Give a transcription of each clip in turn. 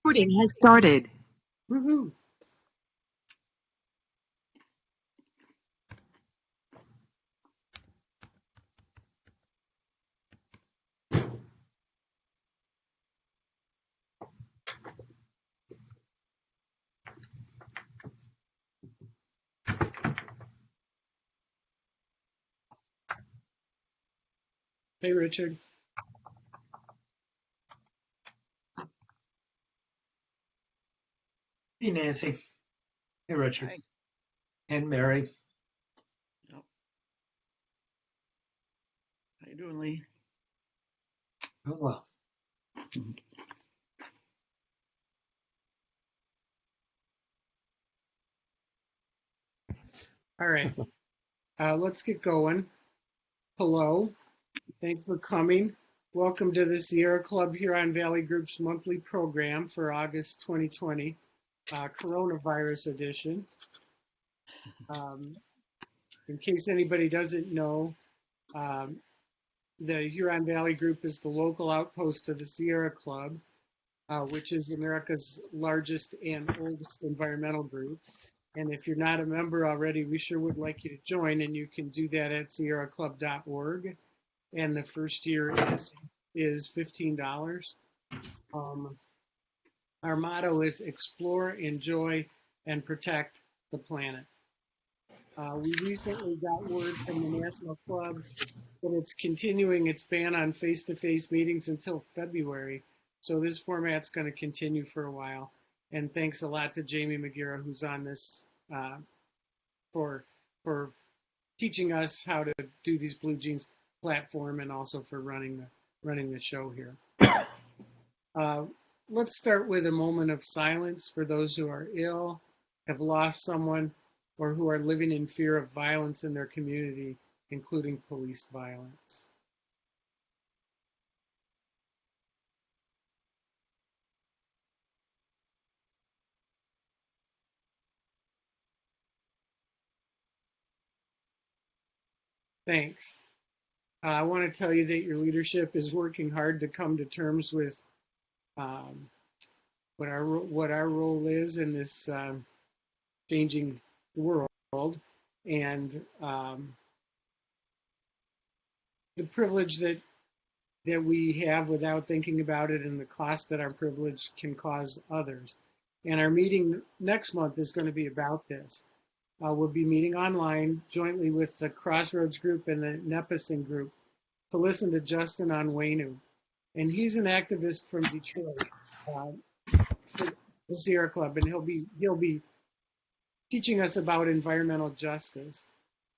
Recording has started. Woohoo! Hey, Richard. Hey, Nancy. Hey, Richard. Hi. And Mary. Yep. How you doing, Lee? Oh, well. All right, let's get going. Hello, thanks for coming. Welcome to the Sierra Club Huron Valley Group's monthly program for August 2020, coronavirus edition. In case anybody doesn't know, the Huron Valley Group is the local outpost of the Sierra Club, which is America's largest and oldest environmental group. And if you're not a member already, we sure would like you to join, and you can do that at sierraclub.org. And the first year is $15. Our motto is explore, enjoy, and protect the planet. We recently got word from the National Club that it's continuing its ban on face-to-face meetings until February. So this format's going to continue for a while. And thanks a lot to Jamie McGarrah, who's on this, for teaching us how to do these Blue Jeans platform, and also for running the show here. Let's start with a moment of silence for those who are ill, have lost someone, or who are living in fear of violence in their community, including police violence. Thanks. I want to tell you that your leadership is working hard to come to terms with what our role is in this changing world, and the privilege that we have without thinking about it, and the cost that our privilege can cause others. And our meeting next month is going to be about this. We'll be meeting online jointly with the Crossroads Group and the Nepison Group to listen to Justin Onwenu. And he's an activist from Detroit, for the Sierra Club, and he'll be teaching us about environmental justice.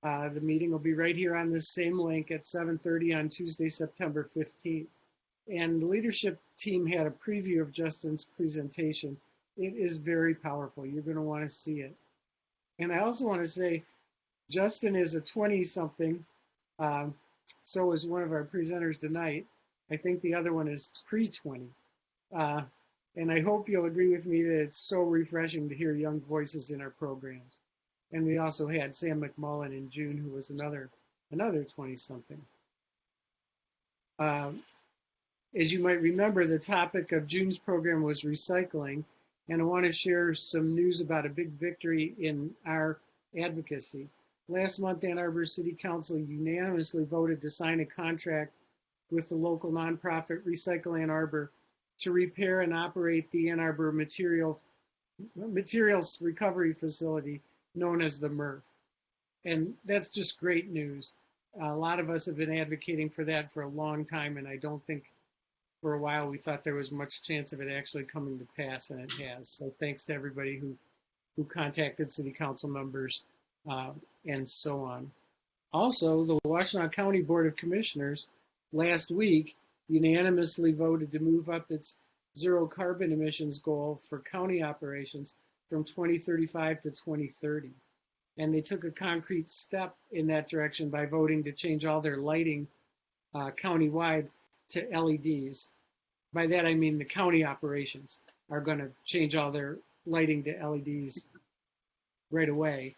The meeting will be right here on this same link at 7:30 on Tuesday, September 15th. And the leadership team had a preview of Justin's presentation. It is very powerful. You're going to want to see it. And I also want to say, Justin is a 20-something. So is one of our presenters tonight. I think the other one is pre-20. And I hope you'll agree with me that it's so refreshing to hear young voices in our programs. And we also had Sam McMullen in June, who was another 20-something. As you might remember, the topic of June's program was recycling. And I want to share some news about a big victory in our advocacy. Last month, Ann Arbor City Council unanimously voted to sign a contract with the local nonprofit Recycle Ann Arbor to repair and operate the Ann Arbor materials recovery facility known as the MRF. And that's just great news. A lot of us have been advocating for that for a long time, and I don't think for a while we thought there was much chance of it actually coming to pass, and it has. So thanks to everybody who contacted city council members and so on. Also, the Washtenaw County Board of Commissioners last week unanimously voted to move up its zero carbon emissions goal for county operations from 2035 to 2030. And they took a concrete step in that direction by voting to change all their lighting countywide to LEDs. By that, I mean the county operations are going to change all their lighting to LEDs right away.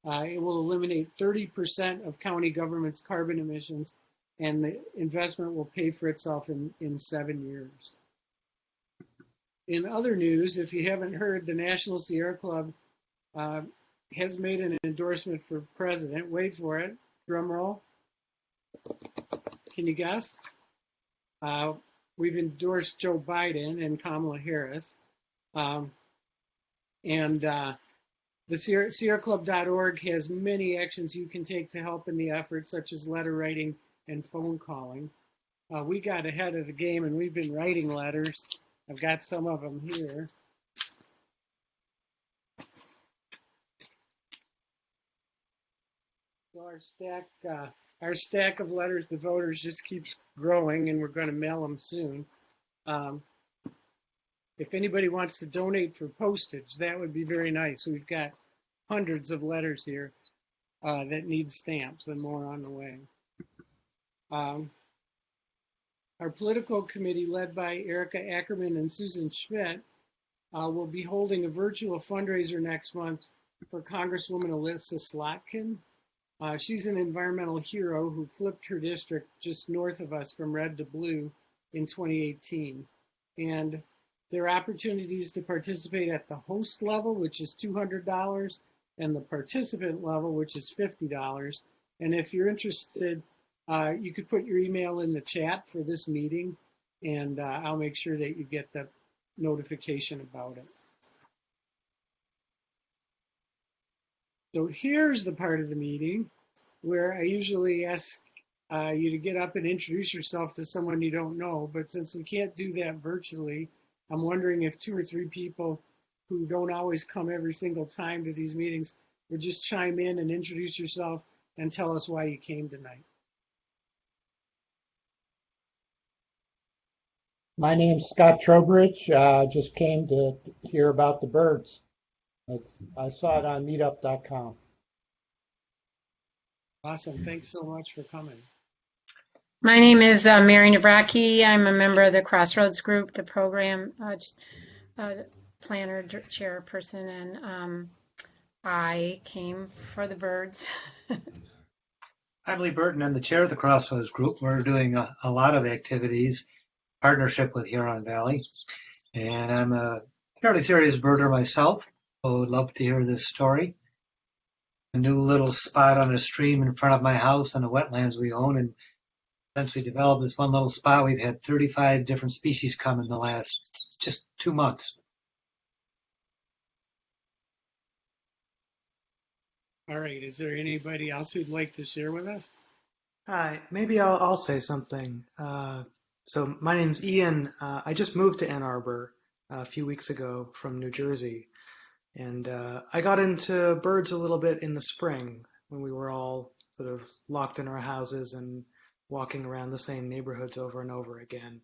It will eliminate 30% of county government's carbon emissions, and the investment will pay for itself in 7 years. In other news, if you haven't heard, the National Sierra Club has made an endorsement for president. Wait for it. Drum roll. Can you guess? We've endorsed Joe Biden and Kamala Harris. The SierraClub.org has many actions you can take to help in the effort, such as letter writing and phone calling. We got ahead of the game and we've been writing letters. I've got some of them here. So our stack of letters to voters just keeps growing, and we're going to mail them soon. If anybody wants to donate for postage, that would be very nice. We've got hundreds of letters here that need stamps, and more on the way. Our political committee, led by Erica Ackerman and Susan Schmidt, will be holding a virtual fundraiser next month for Congresswoman Alyssa Slotkin. She's an environmental hero who flipped her district just north of us from red to blue in 2018. And there are opportunities to participate at the host level, which is $200, and the participant level, which is $50. And if you're interested, you could put your email in the chat for this meeting, and I'll make sure that you get the notification about it. So here's the part of the meeting where I usually ask you to get up and introduce yourself to someone you don't know, but since we can't do that virtually, I'm wondering if 2 or 3 people who don't always come every single time to these meetings would just chime in and introduce yourself and tell us why you came tonight. My name's Scott Trowbridge. Just came to hear about the birds. I saw it on meetup.com. Awesome. Thanks so much for coming. My name is Mary Navracki. I'm a member of the Crossroads Group, the program planner, chairperson, and I came for the birds. I'm Lee Burton. I'm the chair of the Crossroads Group. We're doing a lot of activities, partnership with Huron Valley, and I'm a fairly serious birder myself. I would love to hear this story. A new little spot on a stream in front of my house and the wetlands we own, and since we developed this one little spot, we've had 35 different species come in the last just 2 months. All right. Is there anybody else who'd like to share with us? Hi, maybe I'll say something. So my name's Ian. I just moved to Ann Arbor a few weeks ago from New Jersey. And I got into birds a little bit in the spring when we were all sort of locked in our houses and walking around the same neighborhoods over and over again.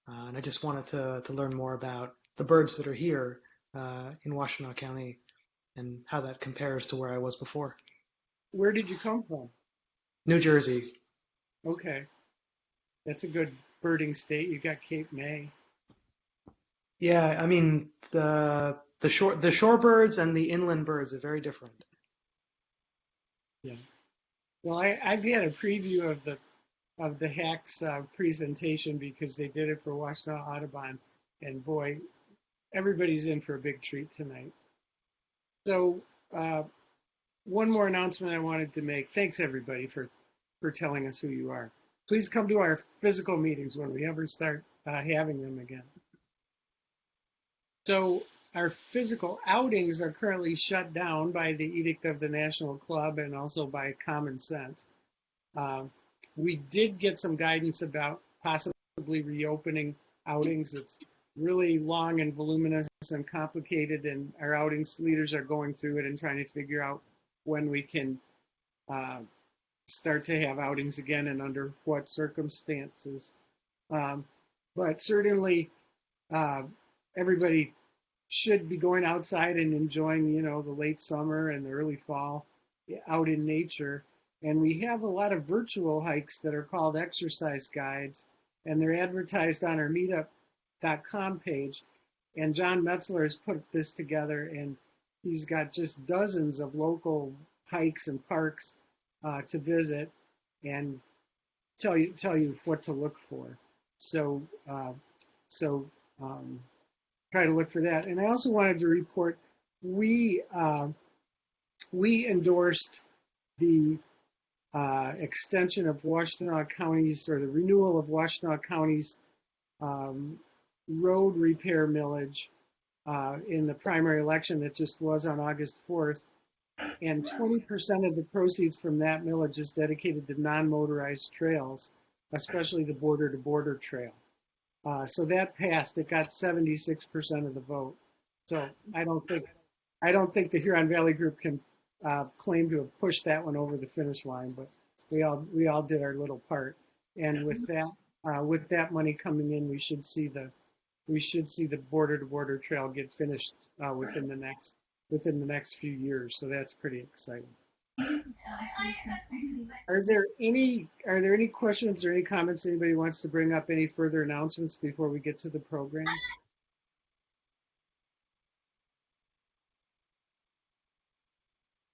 And I just wanted to learn more about the birds that are here in Washtenaw County and how that compares to where I was before. Where did you come from? New Jersey. Okay. That's a good birding state. You got Cape May. Yeah, I mean, the shorebirds and the inland birds are very different. Yeah. Well, I've had a preview of the Hack's presentation because they did it for Washtenaw Audubon, and boy, everybody's in for a big treat tonight. So one more announcement I wanted to make. Thanks everybody for telling us who you are. Please come to our physical meetings when we ever start having them again. So our physical outings are currently shut down by the edict of the National Club and also by common sense. We did get some guidance about possibly reopening outings. It's really long and voluminous and complicated, and our outings leaders are going through it and trying to figure out when we can start to have outings again and under what circumstances. But certainly everybody should be going outside and enjoying, the late summer and the early fall out in nature. And we have a lot of virtual hikes that are called exercise guides, and they're advertised on our meetup.com page. And John Metzler has put this together, and he's got just dozens of local hikes and parks to visit and tell you what to look for. So try to look for that. And I also wanted to report we endorsed the extension of Washtenaw County's, or the renewal of Washtenaw County's road repair millage in the primary election that just was on August 4th. And 20% of the proceeds from that millage is dedicated to non-motorized trails, especially the border-to-border trail. So that passed. It got 76% of the vote. So I don't think the Huron Valley Group can claim to have pushed that one over the finish line, but we all did our little part. And with that money coming in, we should see the border-to-border trail get finished within the next few years. So that's pretty exciting. Are there any questions or any comments anybody wants to bring up? Any further announcements before we get to the program?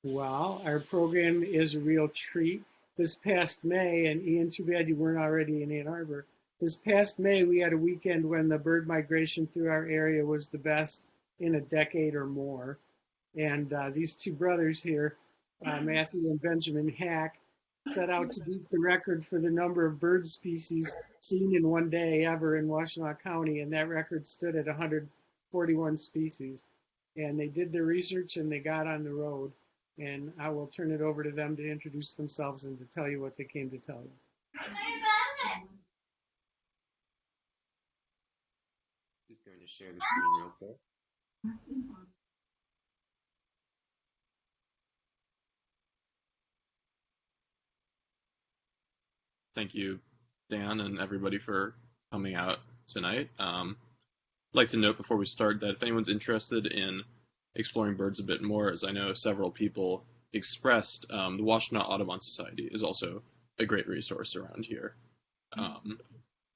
Well, our program is a real treat. This past May, and Ian, too bad you weren't already in Ann Arbor. This past May, we had a weekend when the bird migration through our area was the best in a decade or more. And these two brothers here, Matty and Benjamin Hack, set out to beat the record for the number of bird species seen in one day ever in Washtenaw County, and that record stood at 141 species. And they did their research and they got on the road. And I will turn it over to them to introduce themselves and to tell you what they came to tell you. Just going to share the screen real quick. Thank you, Dan, and everybody for coming out tonight. I'd like to note before we start that if anyone's interested in exploring birds a bit more, as I know several people expressed, the Washtenaw Audubon Society is also a great resource around here,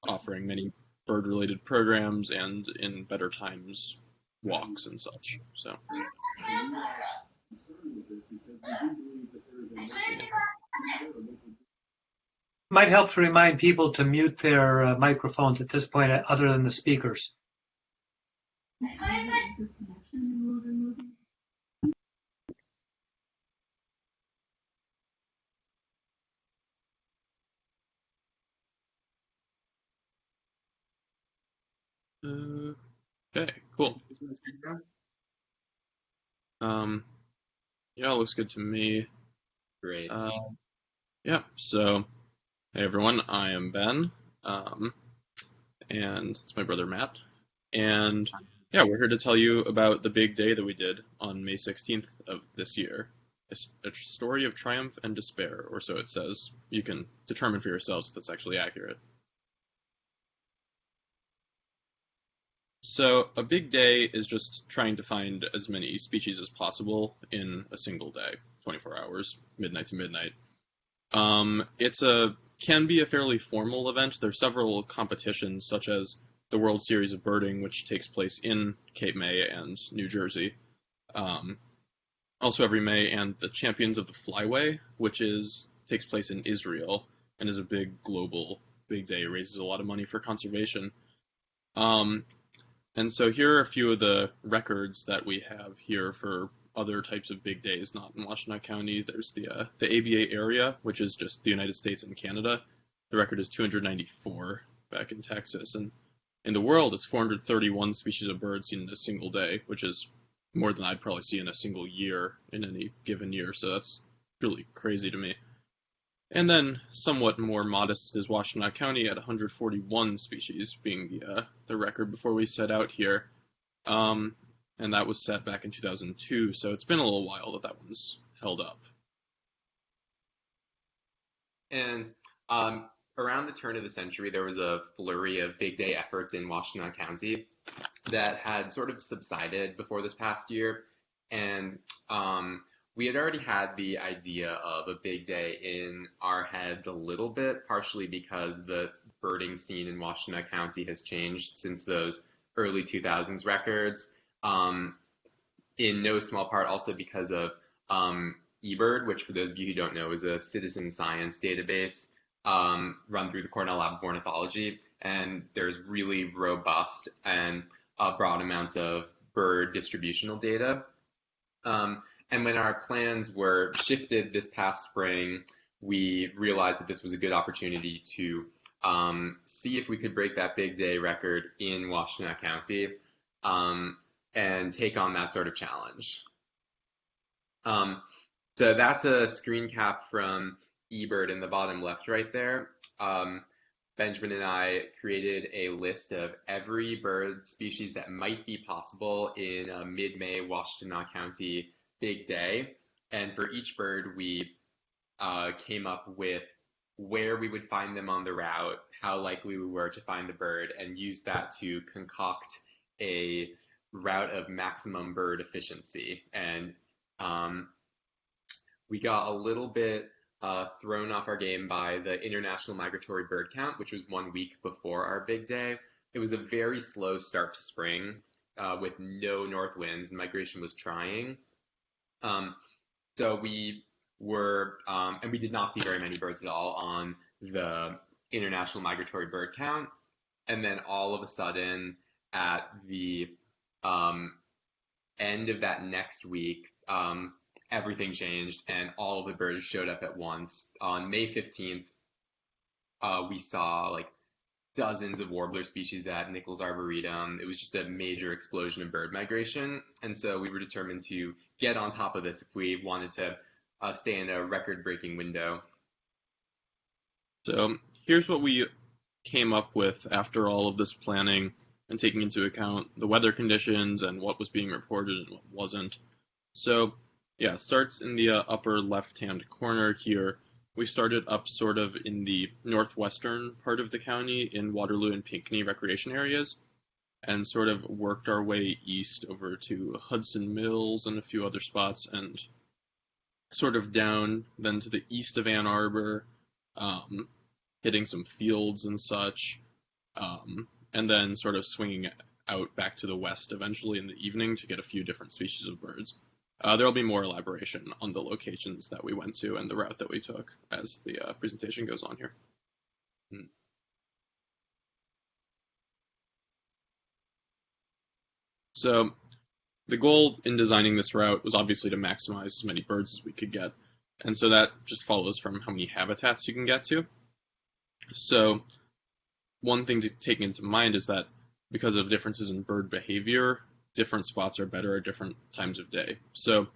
offering many bird-related programs and in better times walks and such. So. Might help to remind people to mute their microphones at this point, other than the speakers. Okay, cool. Yeah, looks good to me. Great. Yeah, so hey everyone, I am Ben, and it's my brother Matt, and yeah, we're here to tell you about the big day that we did on May 16th of this year. A story of triumph and despair, or so it says. You can determine for yourselves if that's actually accurate. So a big day is just trying to find as many species as possible in a single day, 24 hours, midnight to midnight. Can be a fairly formal event. There are several competitions, such as the World Series of Birding, which takes place in Cape May and New Jersey, also every May, and the Champions of the Flyway, which takes place in Israel and is a big global big day, raises a lot of money for conservation. And so here are a few of the records that we have here for other types of big days, not in Washtenaw County. There's the ABA area, which is just the United States and Canada. The record is 294 back in Texas. And in the world, it's 431 species of birds seen in a single day, which is more than I'd probably see in a single year in any given year. So that's really crazy to me. And then somewhat more modest is Washtenaw County at 141 species being the record before we set out here. And that was set back in 2002, so it's been a little while that one's held up. And around the turn of the century, there was a flurry of big day efforts in Washtenaw County that had sort of subsided before this past year. And we had already had the idea of a big day in our heads a little bit, partially because the birding scene in Washtenaw County has changed since those early 2000s records. In no small part also because of eBird, which for those of you who don't know is a citizen science database run through the Cornell Lab of Ornithology, and there's really robust and broad amounts of bird distributional data. And when our plans were shifted this past spring, we realized that this was a good opportunity to see if we could break that big day record in Washtenaw County and take on that sort of challenge. So that's a screen cap from eBird in the bottom left right there. Benjamin and I created a list of every bird species that might be possible in a mid-May Washtenaw County big day. And for each bird, we came up with where we would find them on the route, how likely we were to find the bird, and used that to concoct a route of maximum bird efficiency. And we got a little bit thrown off our game by the International Migratory Bird Count, which was 1 week before our big day. It was a very slow start to spring with no north winds, and migration was trying. So we were, and we did not see very many birds at all on the International Migratory Bird Count. And then all of a sudden, at the end of that next week, everything changed and all of the birds showed up at once. On May 15th, we saw like dozens of warbler species at Nichols Arboretum. It was just a major explosion of bird migration. And so we were determined to get on top of this if we wanted to stay in a record-breaking window. So here's what we came up with after all of this planning and taking into account the weather conditions and what was being reported and what wasn't. So yeah, it starts in the upper left-hand corner here. We started up sort of in the northwestern part of the county in Waterloo and Pinckney recreation areas and sort of worked our way east over to Hudson Mills and a few other spots and sort of down then to the east of Ann Arbor, hitting some fields and such, and then sort of swinging out back to the west eventually in the evening to get a few different species of birds. There will be more elaboration on the locations that we went to and the route that we took as the presentation goes on here. So the goal in designing this route was obviously to maximize as many birds as we could get. And so that just follows from how many habitats you can get to. So one thing to take into mind is that because of differences in bird behavior, different spots are better at different times of day. So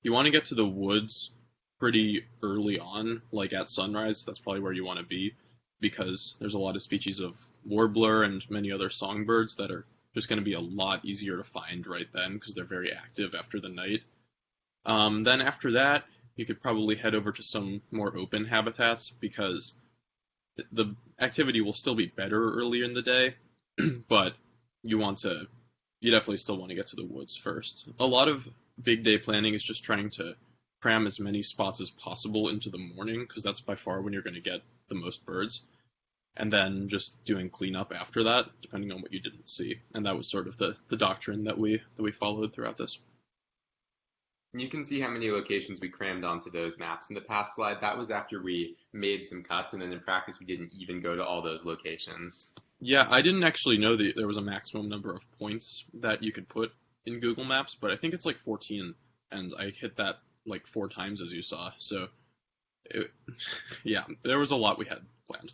you want to get to the woods pretty early on, like at sunrise. That's probably where you want to be because there's a lot of species of warbler and many other songbirds that are just going to be a lot easier to find right then because they're very active after the night. Then after that, you could probably head over to some more open habitats because the activity will still be better earlier in the day, but you definitely still want to get to the woods first. A lot of big day planning is just trying to cram as many spots as possible into the morning because that's by far when you're going to get the most birds. And then just doing cleanup after that, depending on what you didn't see. And that was sort of the doctrine that we followed throughout this. You can see how many locations we crammed onto those maps in the past slide. That was after we made some cuts, and then in practice we didn't even go to all those locations. Yeah, I didn't actually know that there was a maximum number of points that you could put in Google Maps, but I think it's like 14, and I hit that like 4 times as you saw. So, yeah, there was a lot we had planned.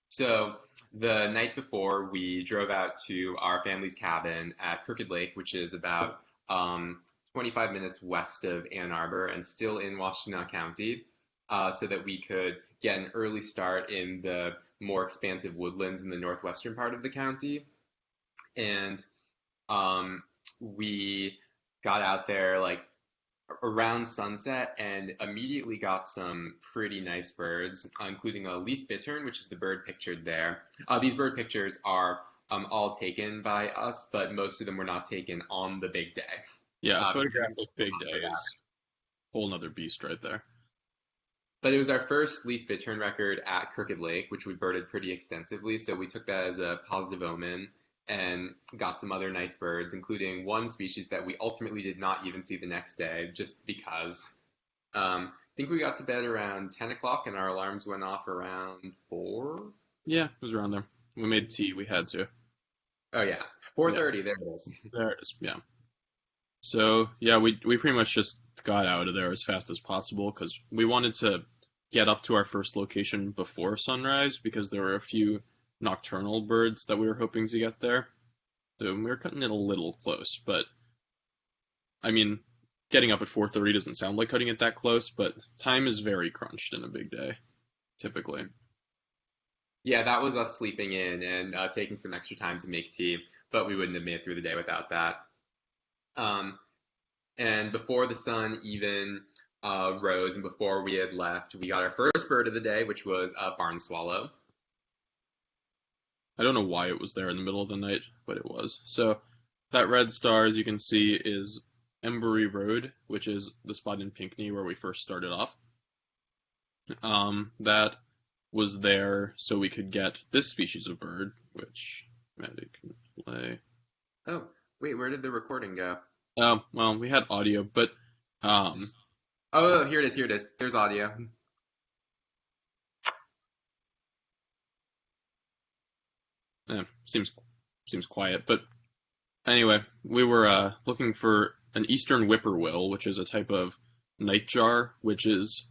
So the night before, we drove out to our family's cabin at Crooked Lake, which is about 25 minutes west of Ann Arbor and still in Washtenaw County, so that we could get an early start in the more expansive woodlands in the northwestern part of the county. And we got out there like around sunset and immediately got some pretty nice birds, including a least bittern, which is the bird pictured there. These bird pictures are all taken by us, but most of them were not taken on the big day. Yeah, photographic big day is a whole nother beast right there. But it was our first least bittern record at Crooked Lake, which we birded pretty extensively, so we took that as a positive omen and got some other nice birds, including one species that we ultimately did not even see the next day, just because. I think we got to bed around 10 o'clock and our alarms went off around 4. Yeah, it was around there. We made tea. We had to. Oh yeah, 4:30. There it is. There it is. Yeah. So yeah, we pretty much just got out of there as fast as possible because we wanted to get up to our first location before sunrise because there were a few nocturnal birds that we were hoping to get there. So we were cutting it a little close, but I mean, getting up at 4:30 doesn't sound like cutting it that close, but time is very crunched in a big day, typically. Yeah, that was us sleeping in and taking some extra time to make tea, but we wouldn't have made it through the day without that. And before the sun even rose and before we had left, we got our first bird of the day, which was a barn swallow. I don't know why it was there in the middle of the night, but it was. So that red star, as you can see, is Embury Road, which is the spot in Pinckney where we first started off. That was there so we could get this species of bird, which Matty can play. Oh, wait, where did the recording go? Oh, well, we had audio, but Oh, here it is. There's audio. seems quiet. But anyway, we were looking for an eastern whippoorwill, which is a type of nightjar, which is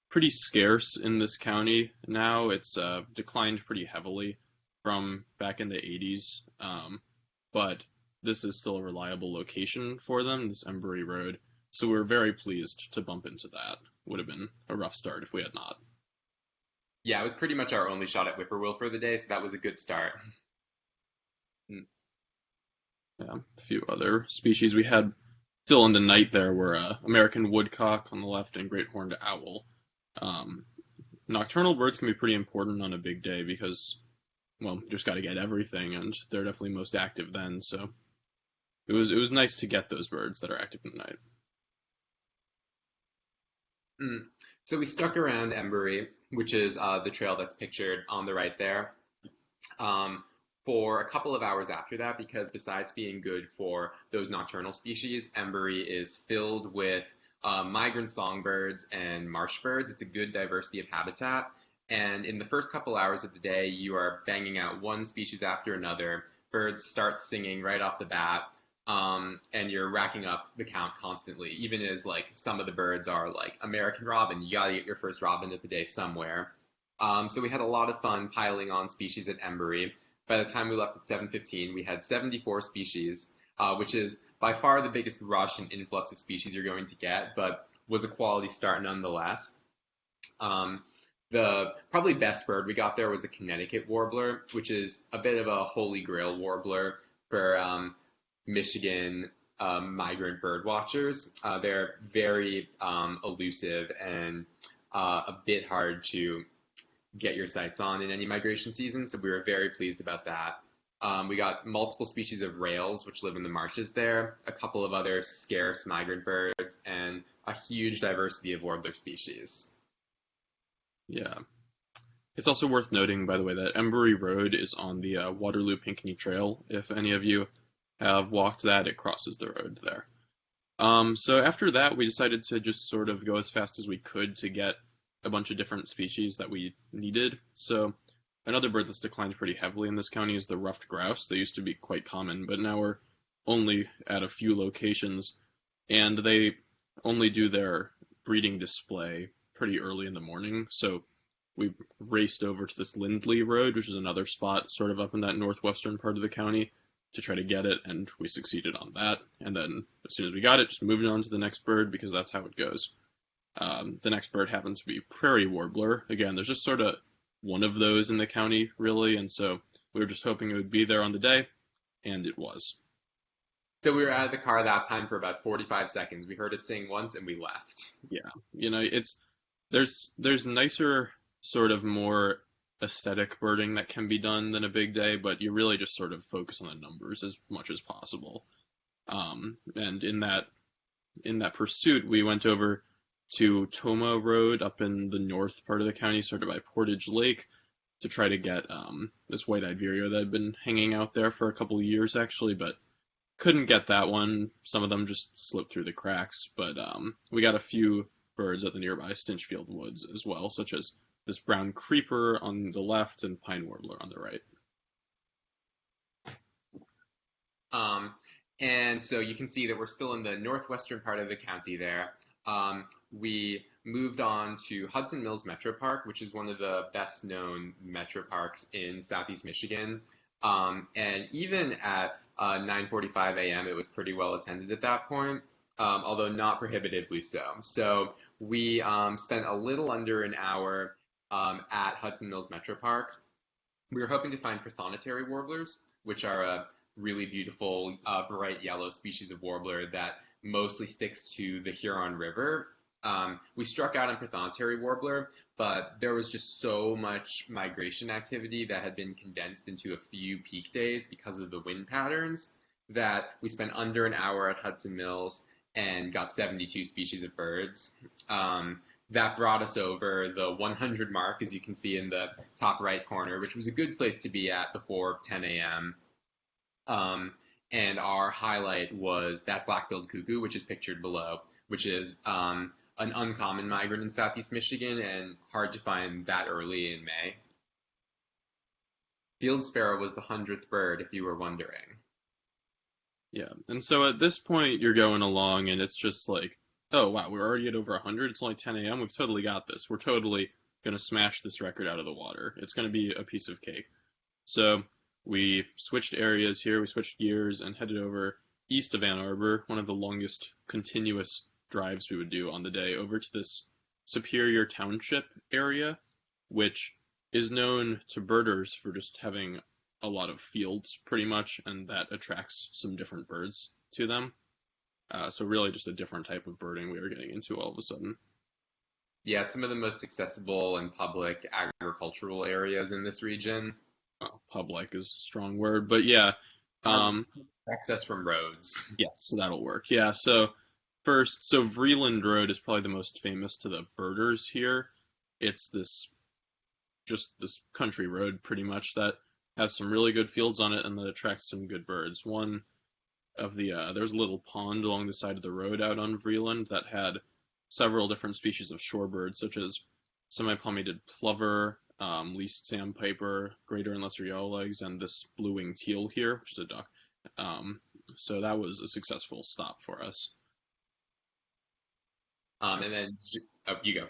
pretty scarce in this county now. It's declined pretty heavily from back in the 80s, but this is still a reliable location for them, this Embury Road. So we're very pleased to bump into that. Would have been a rough start if we had not. Yeah, it was pretty much our only shot at whippoorwill for the day, so that was a good start. Yeah, a few other species we had still in the night there were American woodcock on the left and great horned owl. Nocturnal birds can be pretty important on a big day because, well, you just got to get everything, and they're definitely most active then. So it was nice to get those birds that are active in the night. So we stuck around Embury, which is the trail that's pictured on the right there, for a couple of hours after that, because besides being good for those nocturnal species, Embury is filled with migrant songbirds and marsh birds. It's a good diversity of habitat. And in the first couple hours of the day, you are banging out one species after another. Birds start singing right off the bat. And you're racking up the count constantly, even as like some of the birds are like American robin. You gotta get your first robin of the day somewhere. So we had a lot of fun piling on species at Embury. By the time we left at 7:15, we had 74 species, which is by far the biggest rush and influx of species you're going to get, but was a quality start nonetheless. The probably best bird we got there was a Connecticut warbler, which is a bit of a holy grail warbler for Michigan migrant bird watchers. They're very elusive and a bit hard to get your sights on in any migration season, so we were very pleased about that. We got multiple species of rails, which live in the marshes there, a couple of other scarce migrant birds, and a huge diversity of warbler species. Yeah. It's also worth noting, by the way, that Embury Road is on the Waterloo-Pinckney Trail. If any of you have walked that, it crosses the road there. So after that, we decided to just sort of go as fast as we could to get a bunch of different species that we needed. So another bird that's declined pretty heavily in this county is the ruffed grouse. They used to be quite common, but now we're only at a few locations, and they only do their breeding display pretty early in the morning. So we raced over to this Lindley Road, which is another spot sort of up in that northwestern part of the county, to try to get it, and we succeeded on that. And then as soon as we got it, just moved on to the next bird, because that's how it goes. The next bird happens to be prairie warbler. Again, there's just sort of one of those in the county, really, and so we were just hoping it would be there on the day, and it was. So we were out of the car that time for about 45 seconds. We heard it sing once, and we left. Yeah, you know, there's nicer, sort of more aesthetic birding that can be done than a big day, but you really just sort of focus on the numbers as much as possible. And in that pursuit, we went over to Toma Road up in the north part of the county, sort of by Portage Lake, to try to get this white-eyed vireo that had been hanging out there for a couple of years, actually, but couldn't get that one. Some of them just slipped through the cracks, but we got a few birds at the nearby Stinchfield Woods as well, such as this brown creeper on the left and pine warbler on the right. And so you can see that we're still in the northwestern part of the county there. We moved on to Hudson Mills Metro Park, which is one of the best known metro parks in Southeast Michigan. And even at 9:45 a.m., it was pretty well attended at that point, although not prohibitively so. So we spent a little under an hour at Hudson Mills Metro Park. We were hoping to find prothonotary warblers, which are a really beautiful bright yellow species of warbler that mostly sticks to the Huron River. We struck out on prothonotary warbler, but there was just so much migration activity that had been condensed into a few peak days because of the wind patterns that we spent under an hour at Hudson Mills and got 72 species of birds. That brought us over the 100 mark, as you can see in the top right corner, which was a good place to be at before 10 a.m. And our highlight was that black-billed cuckoo, which is pictured below, which is an uncommon migrant in Southeast Michigan and hard to find that early in May. Field sparrow was the 100th bird, if you were wondering. Yeah, and so at this point you're going along and it's just like, oh wow, we're already at over 100, it's only 10 a.m, we've totally got this. We're totally going to smash this record out of the water. It's going to be a piece of cake. So we switched areas here, we switched gears and headed over east of Ann Arbor, one of the longest continuous drives we would do on the day, over to this Superior Township area, which is known to birders for just having a lot of fields pretty much, and that attracts some different birds to them. So really just a different type of birding we were getting into all of a sudden. Yeah, it's some of the most accessible and public agricultural areas in this region. Well, public is a strong word, but yeah. Access from roads. Yes, so that'll work. Yeah, so first, so Vreeland Road is probably the most famous to the birders here. It's this country road pretty much that has some really good fields on it and that attracts some good birds. One of the, there's a little pond along the side of the road out on Vreeland that had several different species of shorebirds, such as semi-palmated plover, least sandpiper, greater and lesser yellowlegs, and this blue-winged teal here, which is a duck. So that was a successful stop for us. And then, oh, you go.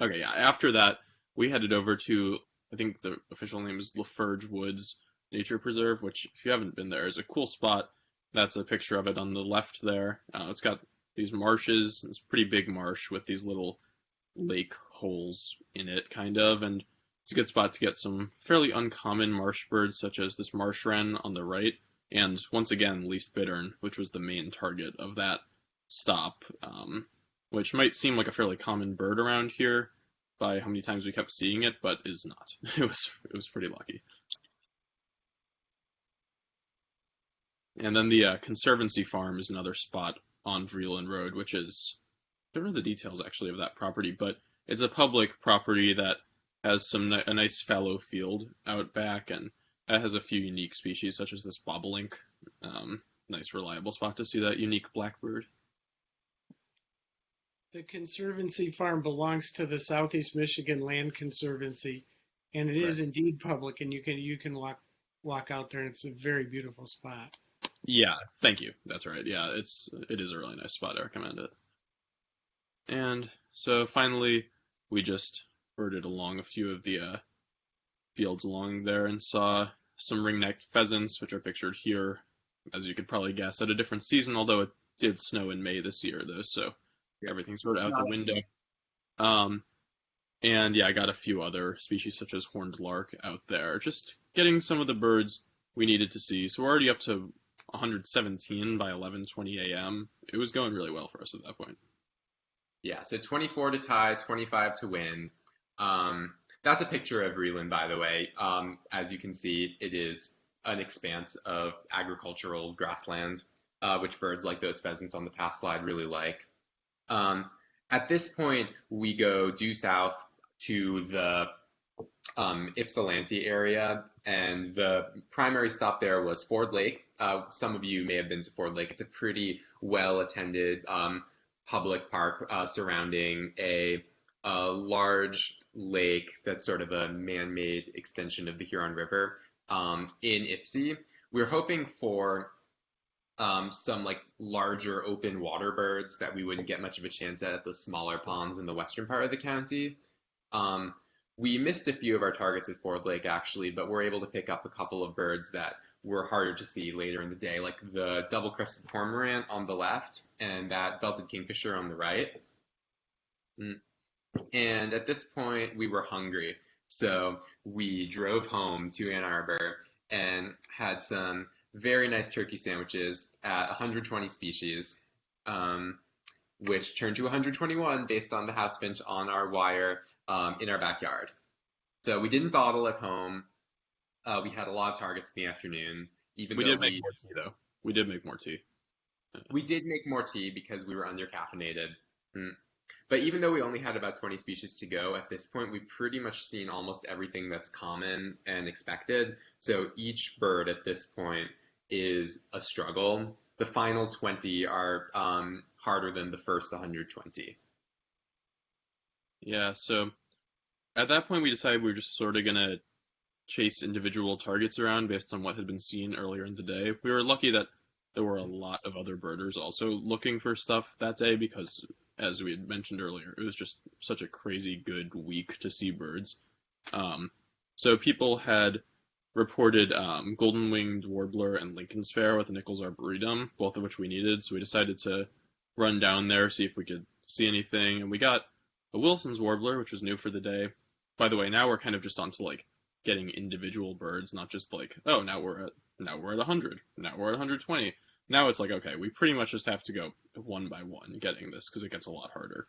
Okay, yeah. After that, we headed over to, I think the official name is Lafarge Woods Nature Preserve, which, if you haven't been there, is a cool spot. That's a picture of it on the left there. It's got these marshes. It's a pretty big marsh with these little lake holes in it, kind of, and it's a good spot to get some fairly uncommon marsh birds, such as this marsh wren on the right, and once again, least bittern, which was the main target of that stop, which might seem like a fairly common bird around here by how many times we kept seeing it, but is not. It was pretty lucky. And then the Conservancy Farm is another spot on Vreeland Road, which is, I don't know the details actually of that property, but it's a public property that has a nice fallow field out back, and it has a few unique species, such as this bobolink. Nice, reliable spot to see that unique blackbird. The Conservancy Farm belongs to the Southeast Michigan Land Conservancy, and it is indeed public, and you can walk out there, and it's a very beautiful spot. Yeah, thank you. That's right. Yeah, it is a really nice spot. I recommend it. And so finally, we just birded along a few of the fields along there and saw some ring-necked pheasants, which are pictured here, as you could probably guess, at a different season, although it did snow in May this year, though, so everything's sort of out the window. And yeah, I got a few other species, such as horned lark, out there, just getting some of the birds we needed to see. So we're already up to 117 by 11:20 a.m. It was going really well for us at that point. Yeah, so 24 to tie, 25 to win. That's a picture of Vreeland, by the way. As you can see, it is an expanse of agricultural grassland, which birds like those pheasants on the past slide really like. At this point, we go due south to the Ypsilanti area, and the primary stop there was Ford Lake. Some of you may have been to Ford Lake. It's a pretty well-attended public park surrounding a large lake that's sort of a man-made extension of the Huron River in Ypsi. We're hoping for some like larger open water birds that we wouldn't get much of a chance at the smaller ponds in the western part of the county. We missed a few of our targets at Ford Lake actually, but we're able to pick up a couple of birds that were harder to see later in the day, like the double-crested cormorant on the left and that belted kingfisher on the right. And at this point, we were hungry, so we drove home to Ann Arbor and had some very nice turkey sandwiches at 120 species, which turned to 121 based on the house finch on our wire in our backyard. So we didn't dawdle at home. We had a lot of targets in the afternoon. We did make more tea, though. We did make more tea. We did make more tea because we were under-caffeinated. But even though we only had about 20 species to go, at this point, we've pretty much seen almost everything that's common and expected. So each bird at this point is a struggle. The final 20 are harder than the first 120. Yeah, so at that point, we decided we were just sort of going to chase individual targets around based on what had been seen earlier in the day. We were lucky that there were a lot of other birders also looking for stuff that day because, as we had mentioned earlier, it was just such a crazy good week to see birds. So people had reported golden-winged warbler and Lincoln sparrow at the Nichols Arboretum, both of which we needed, so we decided to run down there, see if we could see anything, and we got a Wilson's warbler, which was new for the day. By the way, now we're kind of just onto like getting individual birds, not just like, oh, now we're at 100, now we're at 120. Now it's like, okay, we pretty much just have to go one by one getting this because it gets a lot harder.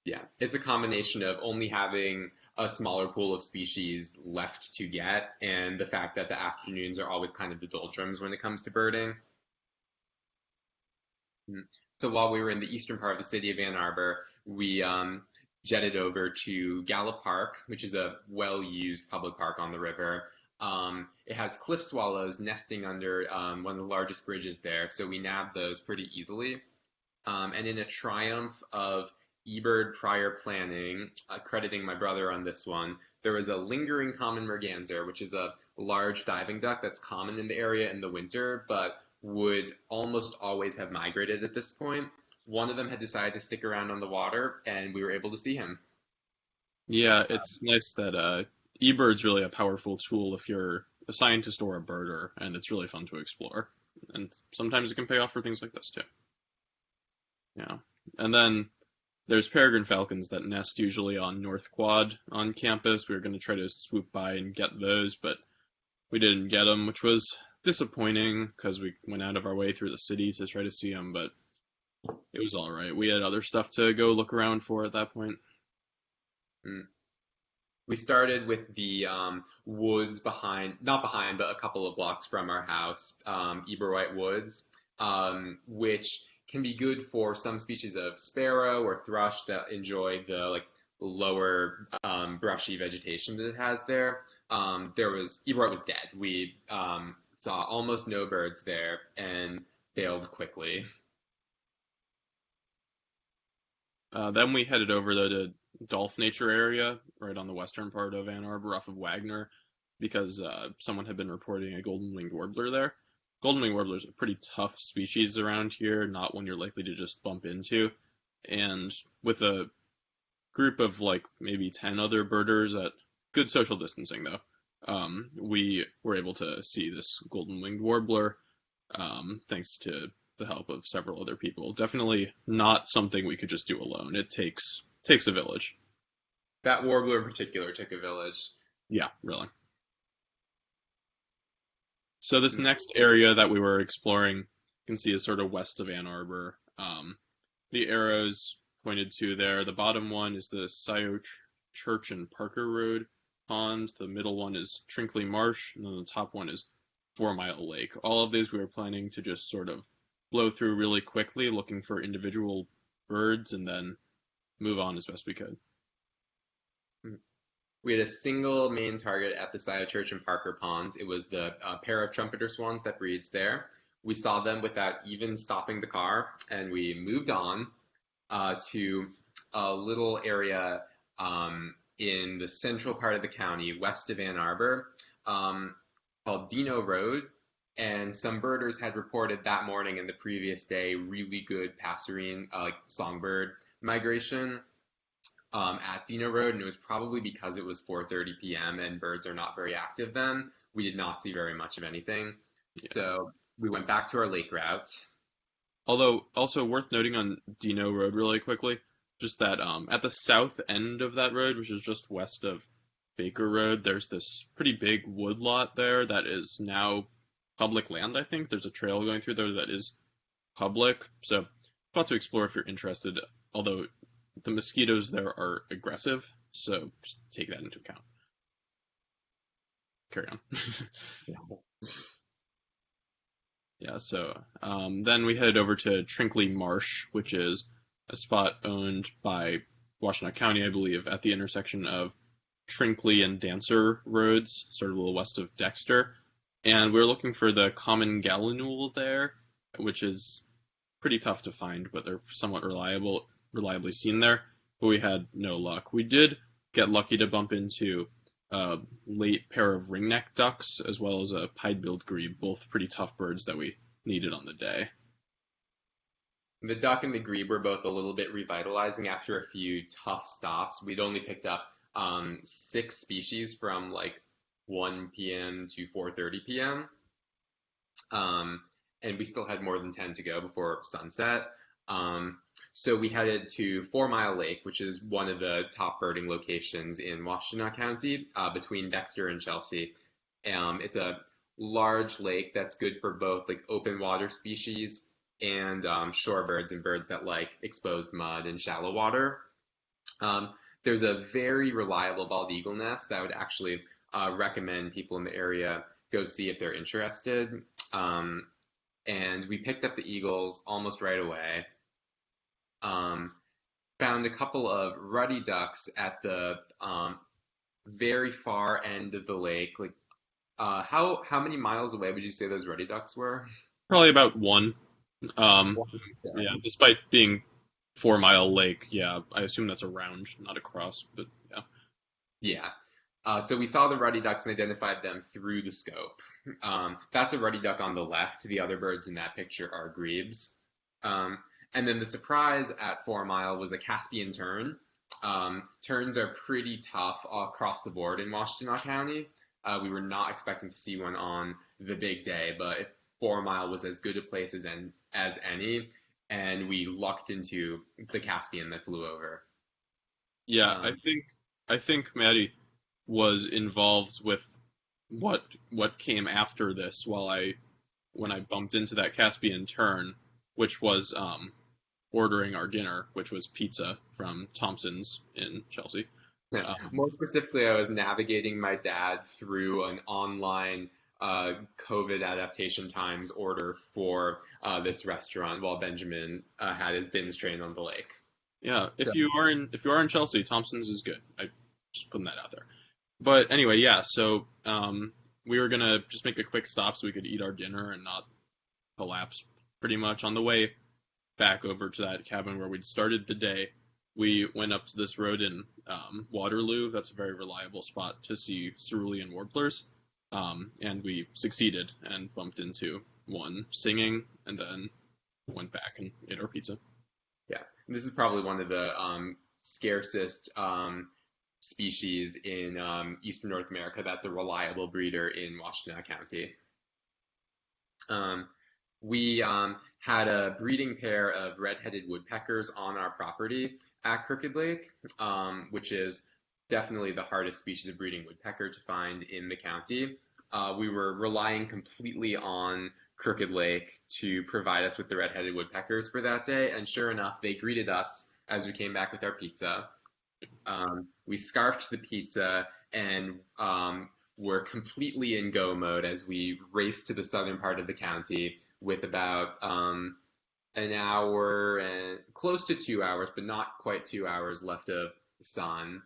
Yeah, it's a combination of only having a smaller pool of species left to get and the fact that the afternoons are always kind of the doldrums when it comes to birding. So while we were in the eastern part of the city of Ann Arbor, we jetted over to Gallup Park, which is a well-used public park on the river. It has cliff swallows nesting under one of the largest bridges there, so we nabbed those pretty easily. And in a triumph of eBird prior planning, crediting my brother on this one, there was a lingering common merganser, which is a large diving duck that's common in the area in the winter, but would almost always have migrated at this point. One of them had decided to stick around on the water, and we were able to see him. Yeah, it's nice that eBird's really a powerful tool if you're a scientist or a birder, and it's really fun to explore. And sometimes it can pay off for things like this, too. Yeah. And then there's peregrine falcons that nest usually on North Quad on campus. We were going to try to swoop by and get those, but we didn't get them, which was disappointing because we went out of our way through the city to try to see them, but it was all right. We had other stuff to go look around for at that point. We started with the woods not behind, but a couple of blocks from our house, Eberwhite Woods, which can be good for some species of sparrow or thrush that enjoy the lower brushy vegetation that it has there. Eberwhite was dead. We saw almost no birds there and failed quickly. Then we headed over to Dolph Nature area, right on the western part of Ann Arbor off of Wagner, because someone had been reporting a golden-winged warbler there. Golden-winged warbler is a pretty tough species around here, not one you're likely to just bump into. And with a group of maybe 10 other birders at good social distancing, though, we were able to see this golden-winged warbler, thanks to the help of several other people. Definitely not something we could just do alone. It takes a village. That warbler in particular took a village. Yeah, really. So this next area that we were exploring, you can see is sort of west of Ann Arbor. The arrows pointed to there. The bottom one is the Scioto Church and Parker Road pond. The middle one is Trinkley Marsh, and then the top one is 4 Mile Lake. All of these we were planning to just sort of blow through really quickly, looking for individual birds, and then move on as best we could. We had a single main target at the Scioto Church and Parker ponds. It was the pair of trumpeter swans that breeds there. We saw them without even stopping the car, and we moved on to a little area in the central part of the county, west of Ann Arbor, called Dino Road. And some birders had reported that morning and the previous day really good passerine, like songbird migration at Dino Road, and it was probably because it was 4:30 p.m. and birds are not very active then. We did not see very much of anything. Yeah. So we went back to our lake route. Although, also worth noting on Dino Road really quickly, just that at the south end of that road, which is just west of Baker Road, there's this pretty big wood lot there that is now public land, I think. There's a trail going through there that is public, so about to explore if you're interested, although the mosquitoes there are aggressive, so just take that into account. Carry on. Yeah, so then we headed over to Trinkley Marsh, which is a spot owned by Washtenaw County, I believe, at the intersection of Trinkley and Dancer roads, sort of a little west of Dexter. And we were looking for the common gallinule there, which is pretty tough to find, but they're somewhat reliably seen there. But we had no luck. We did get lucky to bump into a late pair of ringneck ducks, as well as a pied-billed grebe, both pretty tough birds that we needed on the day. The duck and the grebe were both a little bit revitalizing after a few tough stops. We'd only picked up 6 species from like 1 p.m. to 4:30 p.m. And we still had more than 10 to go before sunset. So we headed to 4 Mile Lake, which is one of the top birding locations in Washtenaw County, between Dexter and Chelsea. It's a large lake that's good for both like open water species and shorebirds and birds that like exposed mud and shallow water. There's a very reliable bald eagle nest that I would actually recommend people in the area go see if they're interested. And we picked up the eagles almost right away. Found a couple of ruddy ducks at the very far end of the lake. Like, how many miles away would you say those ruddy ducks were? Probably about 1. Yeah, despite being 4 Mile Lake, yeah, I assume that's a round, not a cross, but yeah. Yeah. So we saw the ruddy ducks and identified them through the scope. That's a ruddy duck on the left. The other birds in that picture are grebes. And then the surprise at 4 Mile was a Caspian tern. Terns are pretty tough across the board in Washtenaw County. We were not expecting to see one on the big day, but 4 Mile was as good a place as any, and we lucked into the Caspian that flew over. Yeah, I think Matty was involved with what came after this when I bumped into that Caspian tern, which was ordering our dinner, which was pizza from Thompson's in Chelsea. Yeah. More specifically, I was navigating my dad through an online COVID adaptation times order for this restaurant while Benjamin had his bins train on the lake. Yeah, if you are in Chelsea, Thompson's is good. I just putting that out there. But anyway, yeah. So we were gonna just make a quick stop so we could eat our dinner and not collapse. Pretty much on the way back over to that cabin where we'd started the day, we went up to this road in Waterloo. That's a very reliable spot to see cerulean warblers. And we succeeded and bumped into one singing and then went back and ate our pizza. Yeah, and this is probably one of the scarcest species in eastern North America that's a reliable breeder in Washtenaw County. We had a breeding pair of red-headed woodpeckers on our property at Crooked Lake, which is definitely the hardest species of breeding woodpecker to find in the county. We were relying completely on Crooked Lake to provide us with the red-headed woodpeckers for that day, and sure enough, they greeted us as we came back with our pizza. We scarfed the pizza and were completely in go mode as we raced to the southern part of the county with about an hour and close to 2 hours, but not quite 2 hours left of sun.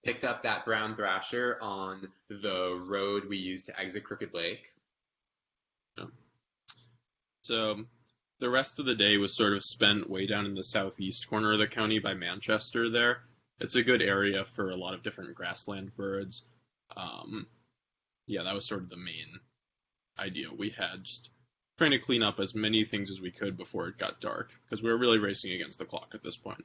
Picked up that brown thrasher on the road we used to exit Crooked Lake. So the rest of the day was sort of spent way down in the southeast corner of the county by Manchester there. It's a good area for a lot of different grassland birds. Yeah, that was sort of the main idea. We had just trying to clean up as many things as we could before it got dark, because we were really racing against the clock at this point.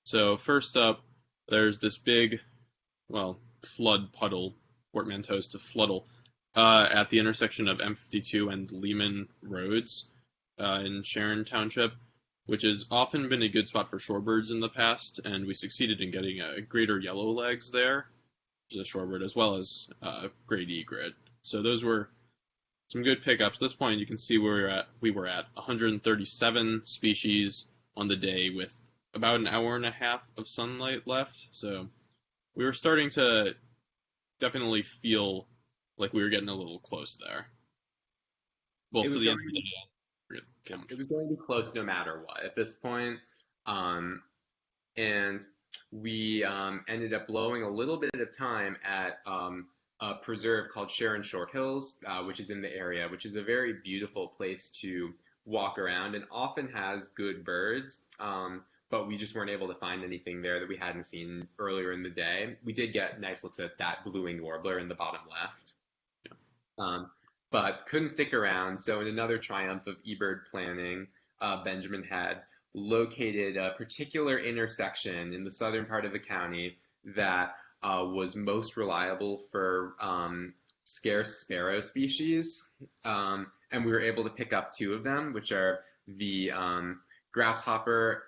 So first up, there's this big, flood puddle, portmanteaus to floodle, at the intersection of M52 and Lehman Roads in Sharon Township, which has often been a good spot for shorebirds in the past, and we succeeded in getting greater yellowlegs there, which is a shorebird, as well as great egret. So those were some good pickups. At this point, you can see where we were at 137 species on the day with about an hour and a half of sunlight left. So we were starting to definitely feel like we were getting a little close there. Both to the end of the day. It was going to be close no matter what at this point. And we ended up blowing a little bit of time at a preserve called Sharon Short Hills, which is in the area, which is a very beautiful place to walk around and often has good birds. But we just weren't able to find anything there that we hadn't seen earlier in the day. We did get nice looks at that blue-winged warbler in the bottom left. But couldn't stick around. So in another triumph of eBird planning, Benjamin had located a particular intersection in the southern part of the county that was most reliable for scarce sparrow species. And we were able to pick up two of them, which are the grasshopper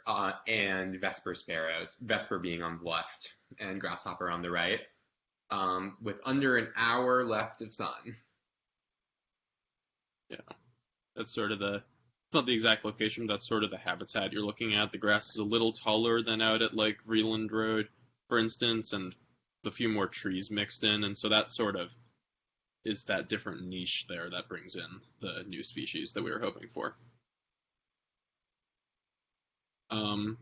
and vesper sparrows, vesper being on the left and grasshopper on the right, with under an hour left of sun. Yeah, that's sort of it's not the exact location, but that's sort of the habitat you're looking at. The grass is a little taller than out at like Vreeland Road, for instance, and a few more trees mixed in, and so that sort of is that different niche there that brings in the new species that we were hoping for.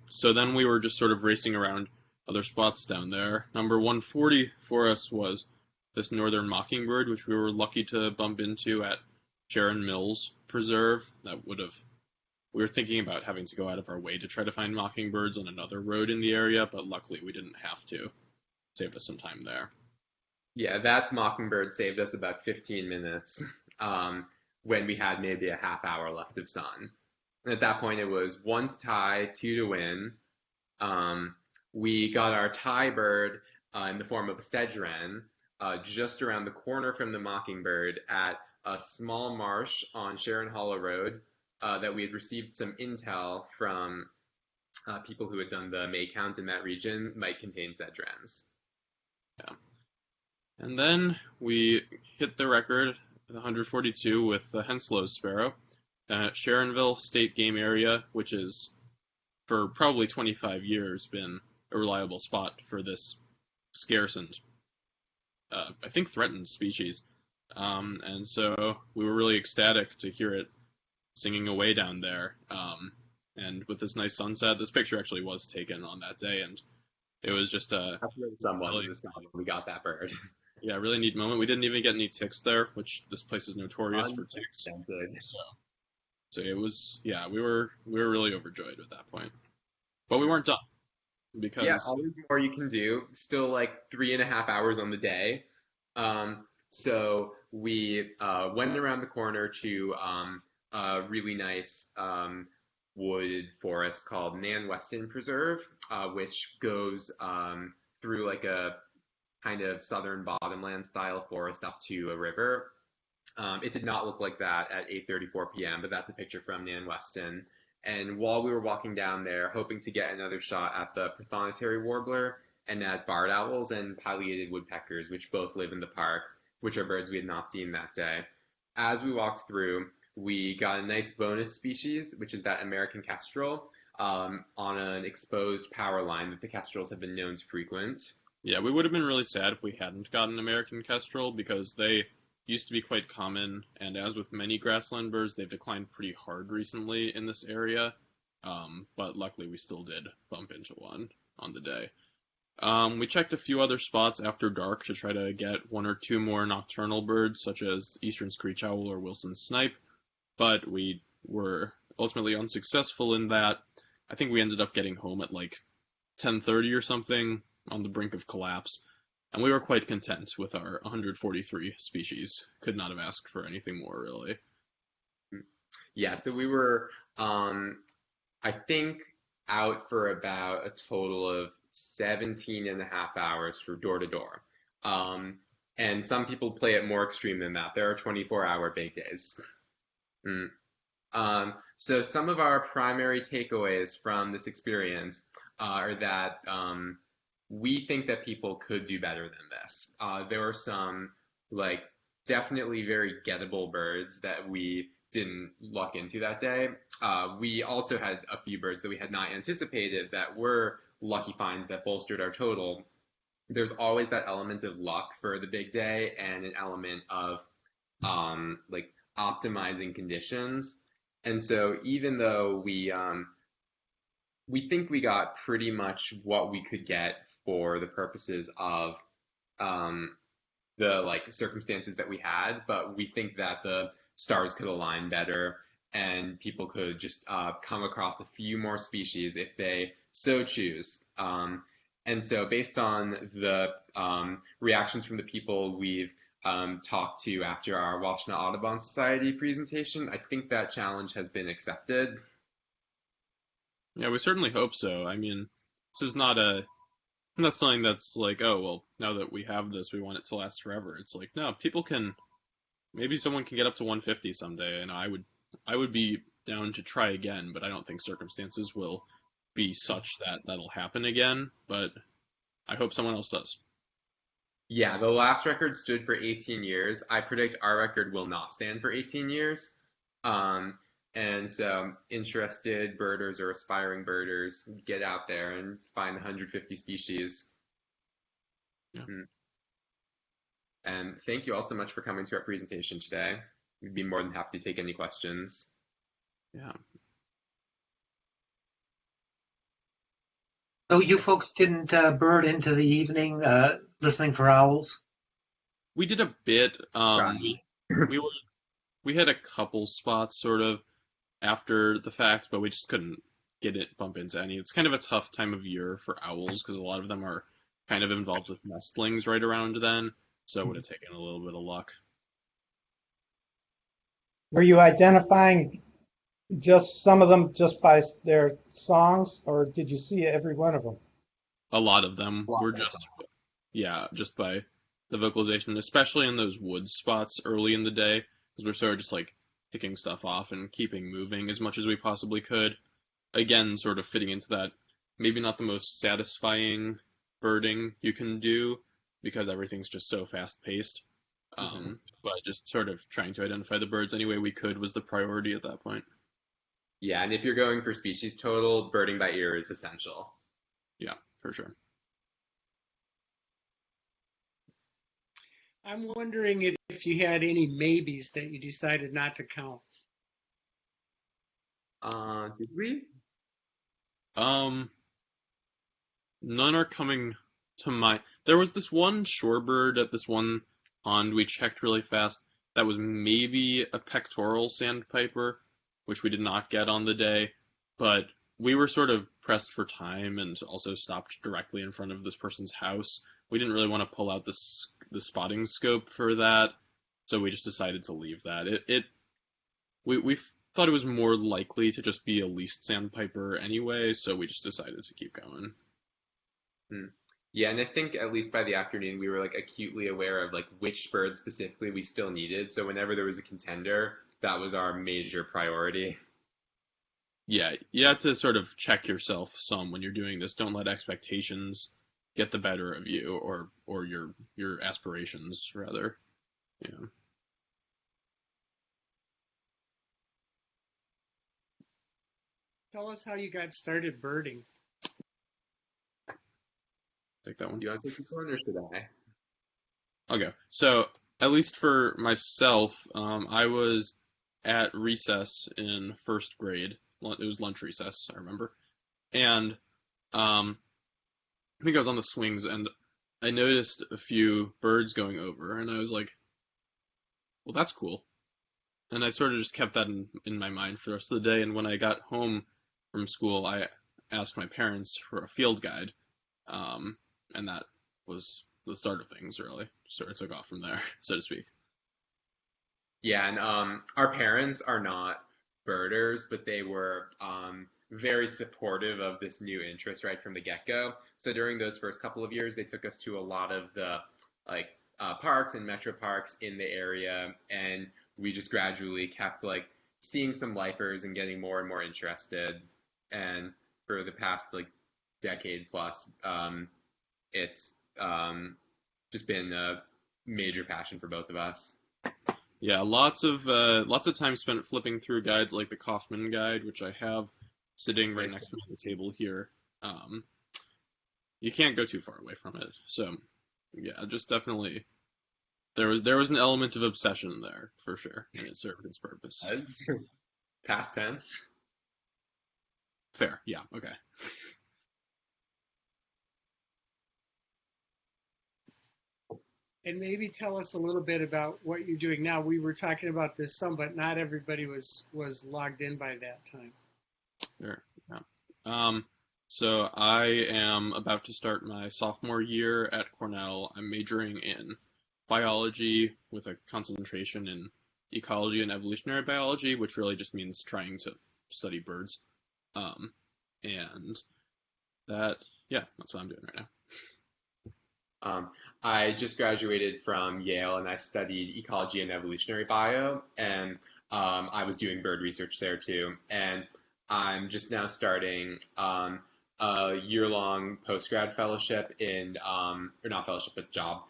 So then we were just sort of racing around other spots down there. Number 140 for us was this northern mockingbird, which we were lucky to bump into at Sharon Mills Preserve. We were thinking about having to go out of our way to try to find mockingbirds on another road in the area, but luckily we didn't have to. Saved us some time there. Yeah, that mockingbird saved us about 15 minutes when we had maybe a half hour left of sun. And at that point, it was 1 to tie, 2 to win. We got our tie bird in the form of a sedge wren just around the corner from the mockingbird at a small marsh on Sharon Hollow Road that we had received some intel from people who had done the May count in that region might contain sedge wrens. Yeah. And then we hit the record, 142, with the Henslow's sparrow at Sharonville State Game Area, which is, for probably 25 years, been a reliable spot for this scarce and, I think, threatened species. And so we were really ecstatic to hear it singing away down there. And with this nice sunset, this picture actually was taken on that day, and it was just That's where the sun was in the sky when we got that bird. Yeah, really neat moment. We didn't even get any ticks there, which this place is notorious for ticks. So it was, yeah, we were really overjoyed at that point. But we weren't done. Because always more you can do. Still like 3.5 hours on the day. So we went around the corner to a really nice wooded forest called Nan Weston Preserve, which goes through like a kind of southern bottomland style forest up to a river. It did not look like that at 8:34 p.m., but that's a picture from Nan Weston. And while we were walking down there, hoping to get another shot at the prothonotary warbler and at barred owls and pileated woodpeckers, which both live in the park, which are birds we had not seen that day. As we walked through, we got a nice bonus species, which is that American kestrel, on an exposed power line that the kestrels have been known to frequent. Yeah, we would have been really sad if we hadn't gotten American kestrel, because they used to be quite common, and as with many grassland birds, they've declined pretty hard recently in this area, but luckily we still did bump into one on the day. We checked a few other spots after dark to try to get 1 or 2 more nocturnal birds, such as eastern screech owl or Wilson snipe, but we were ultimately unsuccessful in that. I think we ended up getting home at like 10:30 or something, on the brink of collapse. And we were quite content with our 143 species. Could not have asked for anything more, really. Yeah, so we were, I think, out for about a total of 17 and a half hours for door to door. And some people play it more extreme than that. There are 24-hour big days. So some of our primary takeaways from this experience are that we think that people could do better than this. There were some like definitely very gettable birds that we didn't luck into that day. We also had a few birds that we had not anticipated that were lucky finds that bolstered our total. There's always that element of luck for the big day and an element of like optimizing conditions. And so even though we think we got pretty much what we could get for the purposes of the like circumstances that we had, but we think that the stars could align better and people could just come across a few more species if they so choose. And so based on the reactions from the people we've talked to after our Washtenaw Audubon Society presentation, I think that challenge has been accepted. Yeah, we certainly hope so. I mean, this is not something that's like, oh, well, now that we have this, we want it to last forever. It's like, no, maybe someone can get up to 150 someday, and I would be down to try again, but I don't think circumstances will be such that that'll happen again, but I hope someone else does. Yeah, the last record stood for 18 years. I predict our record will not stand for 18 years. And so interested birders or aspiring birders, get out there and find 150 species. Yeah. And thank you all so much for coming to our presentation today. We'd be more than happy to take any questions. Yeah. So you folks didn't bird into the evening listening for owls? We did a bit. Right. We had a couple spots sort of after the fact, but we just couldn't bump into any. It's kind of a tough time of year for owls because a lot of them are kind of involved with nestlings right around then, so it would have taken a little bit of luck. Were you identifying just some of them just by their songs, or did you see every one of them? A lot of them were just by the vocalization, especially in those woods spots early in the day, because we're sort of just like picking stuff off and keeping moving as much as we possibly could. Again, sort of fitting into that, maybe not the most satisfying birding you can do because everything's just so fast-paced. But just sort of trying to identify the birds any way we could was the priority at that point. Yeah, and if you're going for species total, birding by ear is essential. Yeah, for sure. I'm wondering if you had any maybes that you decided not to count. Did we? None are coming to mind. There was this one shorebird at this one pond we checked really fast. That was maybe a pectoral sandpiper, which we did not get on the day, but we were sort of pressed for time and also stopped directly in front of this person's house. We didn't really want to pull out the spotting scope for that, so we just decided to leave that. We thought it was more likely to just be a least sandpiper anyway, so we just decided to keep going. Yeah, and I think at least by the afternoon we were like acutely aware of like which birds specifically we still needed. So whenever there was a contender, that was our major priority. Yeah, you have to sort of check yourself some when you're doing this. Don't let expectations get the better of you or your aspirations rather. Yeah. Tell us how you got started birding. Take that one. Do you want to take the corner today? Okay, so at least for myself, I was at recess in first grade. It was lunch recess, I remember. And I think I was on the swings, and I noticed a few birds going over, and I was like, well, that's cool. And I sort of just kept that in my mind for the rest of the day, and when I got home from school, I asked my parents for a field guide, and that was the start of things, really. Sort of took off from there, so to speak. Yeah, and our parents are not birders, but they were very supportive of this new interest right from the get-go. So during those first couple of years, they took us to a lot of the like parks and metro parks in the area, and we just gradually kept like seeing some lifers and getting more and more interested. And for the past like decade plus, it's just been a major passion for both of us. Yeah, lots of time spent flipping through guides like the Kaufman guide, which I have sitting right next to me on the table here. You can't go too far away from it. So, yeah, just definitely there was an element of obsession there for sure, and it served its purpose. Past tense. Fair, yeah, okay. And maybe tell us a little bit about what you're doing now. We were talking about this some, but not everybody was logged in by that time. Sure, yeah. So I am about to start my sophomore year at Cornell. I'm majoring in biology with a concentration in ecology and evolutionary biology, which really just means trying to study birds. And that's what I'm doing right now. I just graduated from Yale and I studied ecology and evolutionary bio, and I was doing bird research there too. And I'm just now starting a year-long post-grad fellowship in, or not fellowship, but job,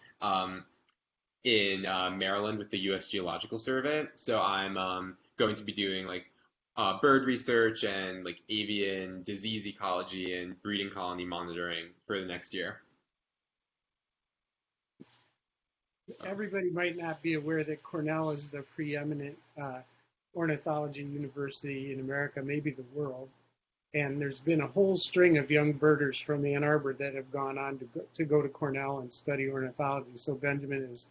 in Maryland with the U.S. Geological Survey. So I'm going to be doing like bird research and like avian disease ecology and breeding colony monitoring for the next year. Everybody might not be aware that Cornell is the preeminent ornithology university in America, maybe the world. And there's been a whole string of young birders from Ann Arbor that have gone on to go to Cornell and study ornithology. So Benjamin is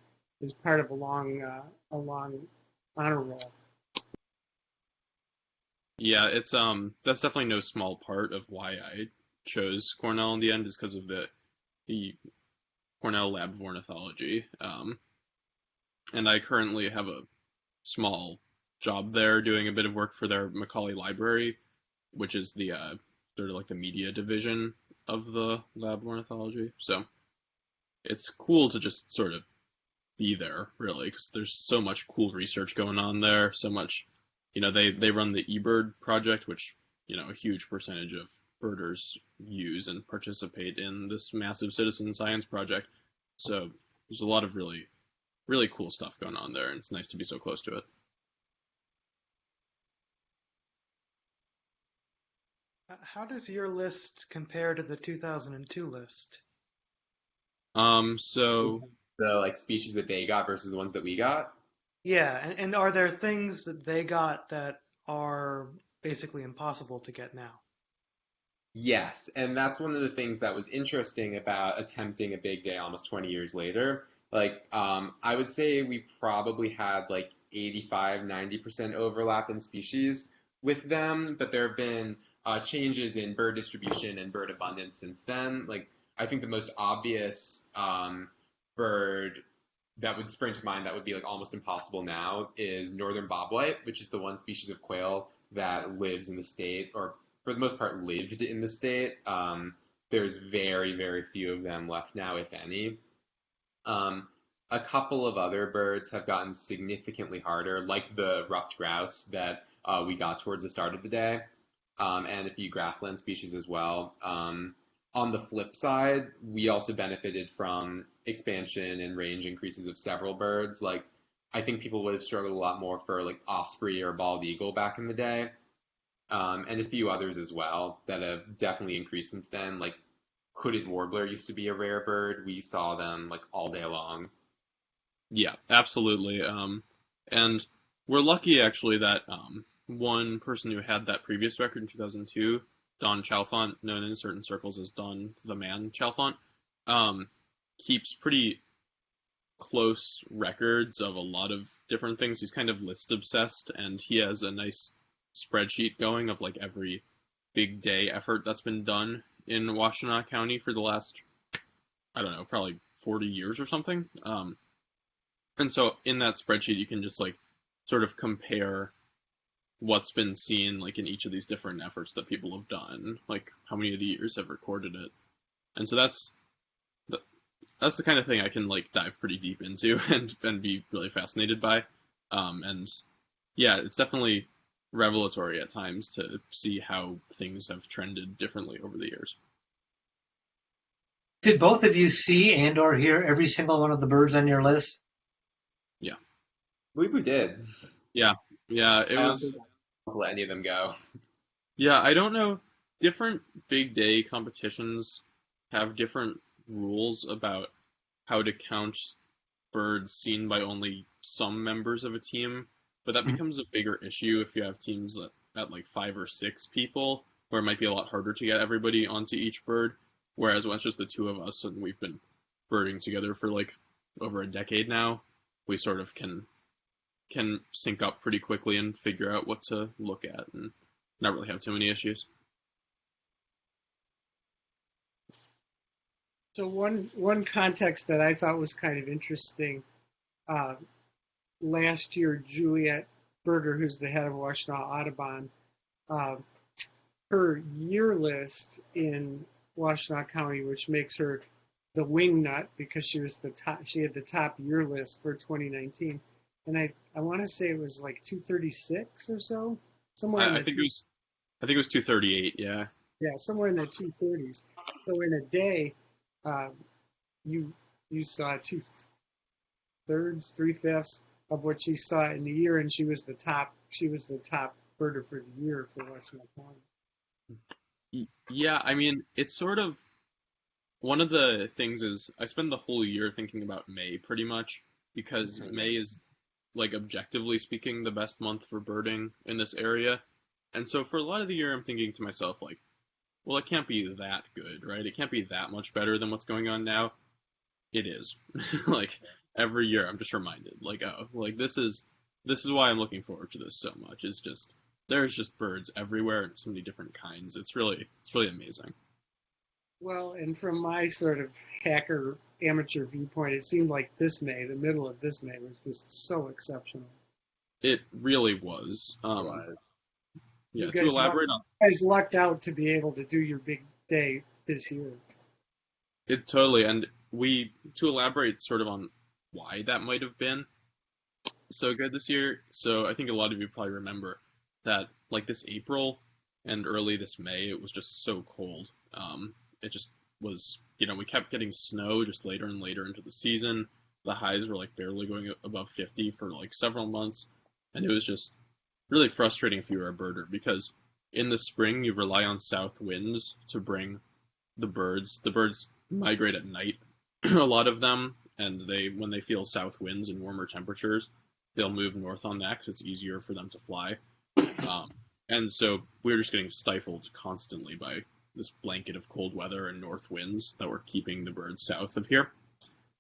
part of a long honor roll. Yeah, it's that's definitely no small part of why I chose Cornell in the end, is because of the Cornell Lab of Ornithology. And I currently have a small job there doing a bit of work for their Macaulay Library, which is the sort of like the media division of the Lab of Ornithology. So it's cool to just sort of be there, really, because there's so much cool research going on there, so much, they run the eBird project, which, a huge percentage of birders use and participate in this massive citizen science project. So there's a lot of really, really cool stuff going on there, and it's nice to be so close to it. How does your list compare to the 2002 list? So The like species that they got versus the ones that we got. Yeah, and are there things that they got that are basically impossible to get now? Yes, and that's one of the things that was interesting about attempting a big day almost 20 years later. Like, I would say we probably had like 85-90% overlap in species with them, but there have been changes in bird distribution and bird abundance since then. Like, I think the most obvious bird that would spring to mind that would be like almost impossible now is northern bobwhite, which is the one species of quail that lives in the state, or for the most part lived in the state. There's very, very few of them left now, if any. A couple of other birds have gotten significantly harder, like the ruffed grouse that we got towards the start of the day, and a few grassland species as well. On the flip side, we also benefited from expansion and range increases of several birds. Like, I think people would have struggled a lot more for like osprey or bald eagle back in the day, and a few others as well that have definitely increased since then. Like, hooded warbler used to be a rare bird. We saw them like all day long. yeah, absolutely. And we're lucky actually that one person who had that previous record in 2002, Don Chalfant, known in certain circles as Don the Man Chalfant, keeps pretty close records of a lot of different things. He's kind of list obsessed, and he has a nice spreadsheet going of like every big day effort that's been done in Washtenaw County for the last, I don't know, probably 40 years or something. And so in that spreadsheet, you can just like sort of compare what's been seen like in each of these different efforts that people have done, like how many of the years have recorded it. And so that's the kind of thing I can like dive pretty deep into and be really fascinated by. And yeah, it's definitely revelatory at times to see how things have trended differently over the years. Did both of you see and or hear every single one of the birds on your list? Yeah. We did. Yeah. Yeah, it I don't was. think I'll let any of them go. Yeah, I don't know. Different big day competitions have different rules about how to count birds seen by only some members of a team, but that becomes a bigger issue if you have teams at like 5 or 6 people, where it might be a lot harder to get everybody onto each bird. Whereas when it's just the two of us and we've been birding together for like over a decade now, we sort of can sync up pretty quickly and figure out what to look at and not really have too many issues. So one context that I thought was kind of interesting, last year Juliet Berger, who's the head of Washtenaw Audubon, her year list in Washtenaw County, which makes her the wingnut because she had the top year list for 2019, and I want to say it was like 236 or so, somewhere. I think it was 238. Yeah. Yeah, somewhere in the 230s. So in a day, you saw 2/3, 3/5 of what she saw in the year, and she was the top birder for the year for Washtenaw County. Yeah, I mean, it's sort of one of the things is I spend the whole year thinking about May pretty much because May is, like, objectively speaking, the best month for birding in this area. And so for a lot of the year, I'm thinking to myself, like, well, it can't be that good, right? It can't be that much better than what's going on now. It is. Like, every year I'm just reminded, like, oh, like, this is why I'm looking forward to this so much. It's just, there's just birds everywhere and so many different kinds. It's really amazing. Well, and from my sort of hacker amateur viewpoint, it seemed like this May, the middle of this May, was just so exceptional. It really was. Yeah, You to guys elaborate on You guys lucked out to be able to do your big day this year. it totally, and to elaborate sort of on why that might have been so good this year. So I think a lot of you probably remember that like this April and early this May, it was just so cold. It just was, we kept getting snow just later and later into the season. The highs were like barely going above 50 for like several months. And it was just really frustrating if you were a birder because in the spring you rely on south winds to bring the birds. The birds migrate at night, a lot of them, and when they feel south winds and warmer temperatures, they'll move north on that because it's easier for them to fly. And so we were just getting stifled constantly by this blanket of cold weather and north winds that were keeping the birds south of here.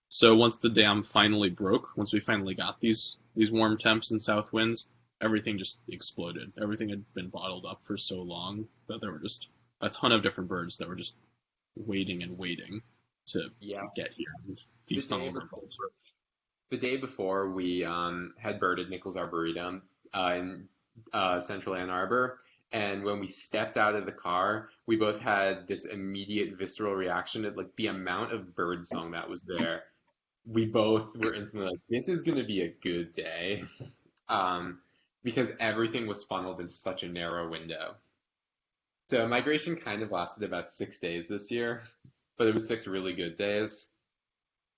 So once the dam finally broke, once we finally got these warm temps and south winds, everything just exploded. Everything had been bottled up for so long that there were just a ton of different birds that were just waiting and waiting to get here and feast on our birds. The day before, we had birded Nichols Arboretum in central Ann Arbor, and when we stepped out of the car, we both had this immediate visceral reaction at like the amount of birdsong that was there. We both were instantly like, "This is going to be a good day," because everything was funneled into such a narrow window. So migration kind of lasted about 6 days this year, but it was 6 really good days.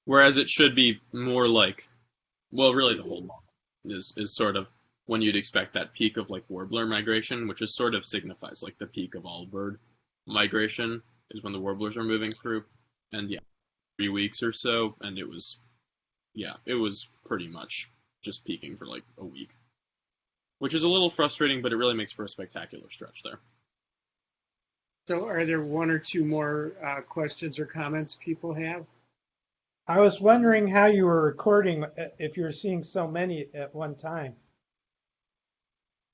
Whereas it should be more like, well, really the whole month is sort of when you'd expect that peak of like warbler migration, which is sort of signifies like the peak of all bird migration is when the warblers are moving through. And 3 weeks or so, and it was pretty much just peaking for like a week, which is a little frustrating, but it really makes for a spectacular stretch there. So are there one or two more questions or comments people have? I was wondering how you were recording if you were seeing so many at one time.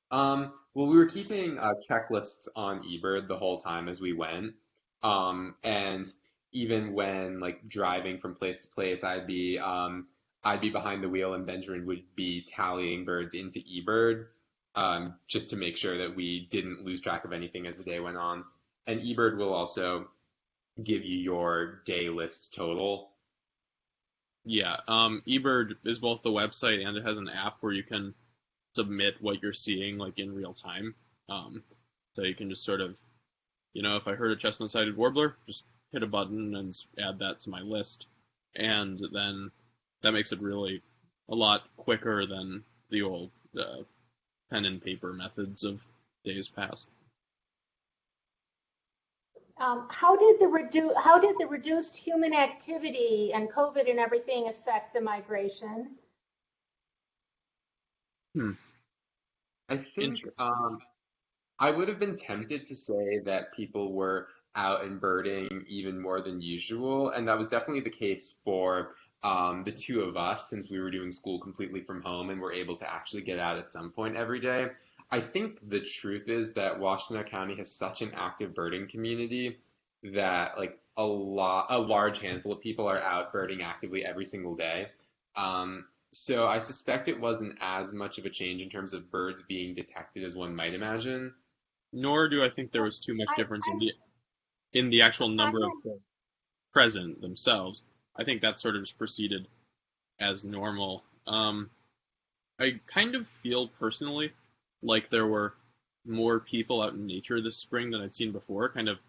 Well, we were keeping checklists on eBird the whole time as we went, and even when like driving from place to place, I'd be behind the wheel and Benjamin would be tallying birds into eBird, just to make sure that we didn't lose track of anything as the day went on. And eBird will also give you your day list total. Yeah, eBird is both the website and it has an app where you can submit what you're seeing like in real time. So you can just sort of, if I heard a chestnut-sided warbler, just hit a button and add that to my list, and then that makes it really a lot quicker than the old pen and paper methods of days past. How did the reduced human activity and COVID and everything affect the migration? I think I would have been tempted to say that people were out and birding even more than usual, and that was definitely the case for the two of us, since we were doing school completely from home and were able to actually get out at some point every day. I think the truth is that Washtenaw County has such an active birding community that like a large handful of people are out birding actively every single day. So I suspect it wasn't as much of a change in terms of birds being detected as one might imagine. Nor do I think there was too much difference in the actual number of birds present themselves. I think that sort of just proceeded as normal. I kind of feel personally like there were more people out in nature this spring than I'd seen before, kind of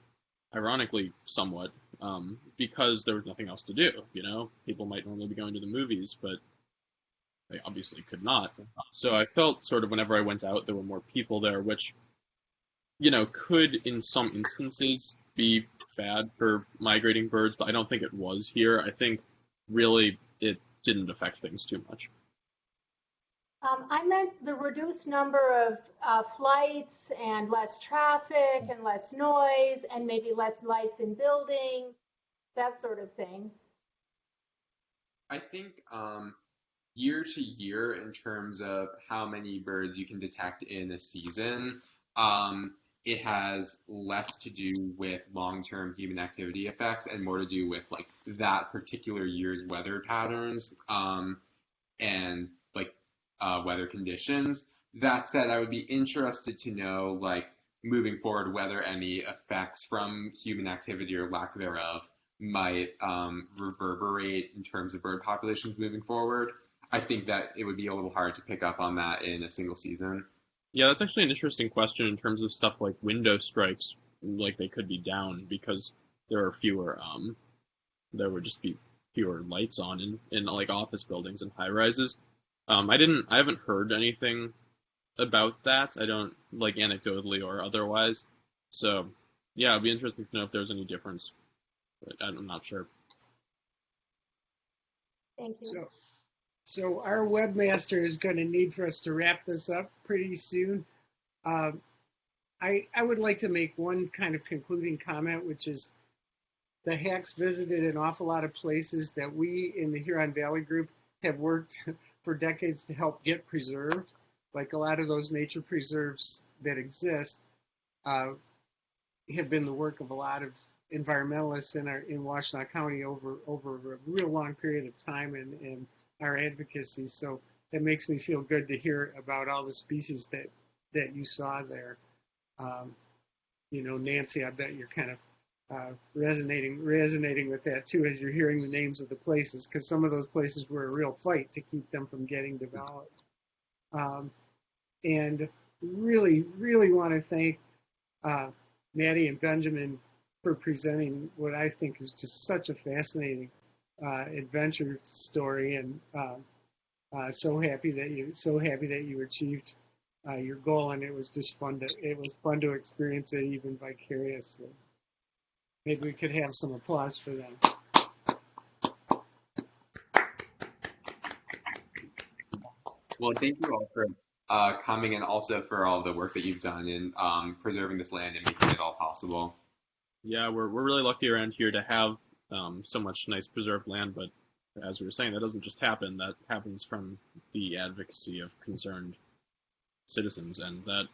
ironically somewhat, because there was nothing else to do, People might normally be going to the movies, but they obviously could not. So I felt sort of whenever I went out, there were more people there, which, could in some instances be bad for migrating birds, but I don't think it was here. I think really it didn't affect things too much. I meant the reduced number of flights and less traffic and less noise and maybe less lights in buildings, that sort of thing. I think year to year, in terms of how many birds you can detect in a season, it has less to do with long-term human activity effects and more to do with like that particular year's weather patterns and like weather conditions. That said, I would be interested to know, like, moving forward, whether any effects from human activity or lack thereof might reverberate in terms of bird populations moving forward. I think that it would be a little hard to pick up on that in a single season. Yeah, that's actually an interesting question in terms of stuff like window strikes, like they could be down because there are there would just be fewer lights on in like office buildings and high rises. I haven't heard anything about that. I don't, like, anecdotally or otherwise. So yeah, it'd be interesting to know if there's any difference, but I'm not sure. Thank you. So our webmaster is going to need for us to wrap this up pretty soon. I would like to make one kind of concluding comment, which is the Hacks visited an awful lot of places that we in the Huron Valley group have worked for decades to help get preserved. Like a lot of those nature preserves that exist have been the work of a lot of environmentalists in Washtenaw County over a real long period of time and our advocacy. So it makes me feel good to hear about all the species that you saw there. Nancy, I bet you're kind of resonating with that too as you're hearing the names of the places, because some of those places were a real fight to keep them from getting developed. And really, really want to thank Matty and Benjamin for presenting what I think is just such a fascinating adventure story, and so happy that you achieved your goal, and it was fun to experience it even vicariously. Maybe we could have some applause for them. Well, thank you all for coming, and also for all the work that you've done in preserving this land and making it all possible. Yeah, we're really lucky around here to have so much nice preserved land, but as we were saying, that doesn't just happen. That happens from the advocacy of concerned citizens, and that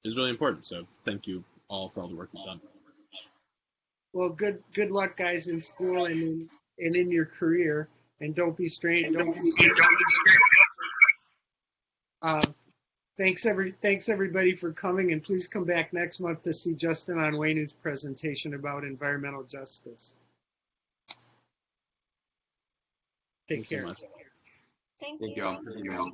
is really important. So thank you all for all the work you've done. Well, good luck, guys, in school and in your career. And don't be strange. Thanks everybody for coming, and please come back next month to see Justin Onwenu's presentation about environmental justice. Take Thanks so care. much. Thank Thank you. you all.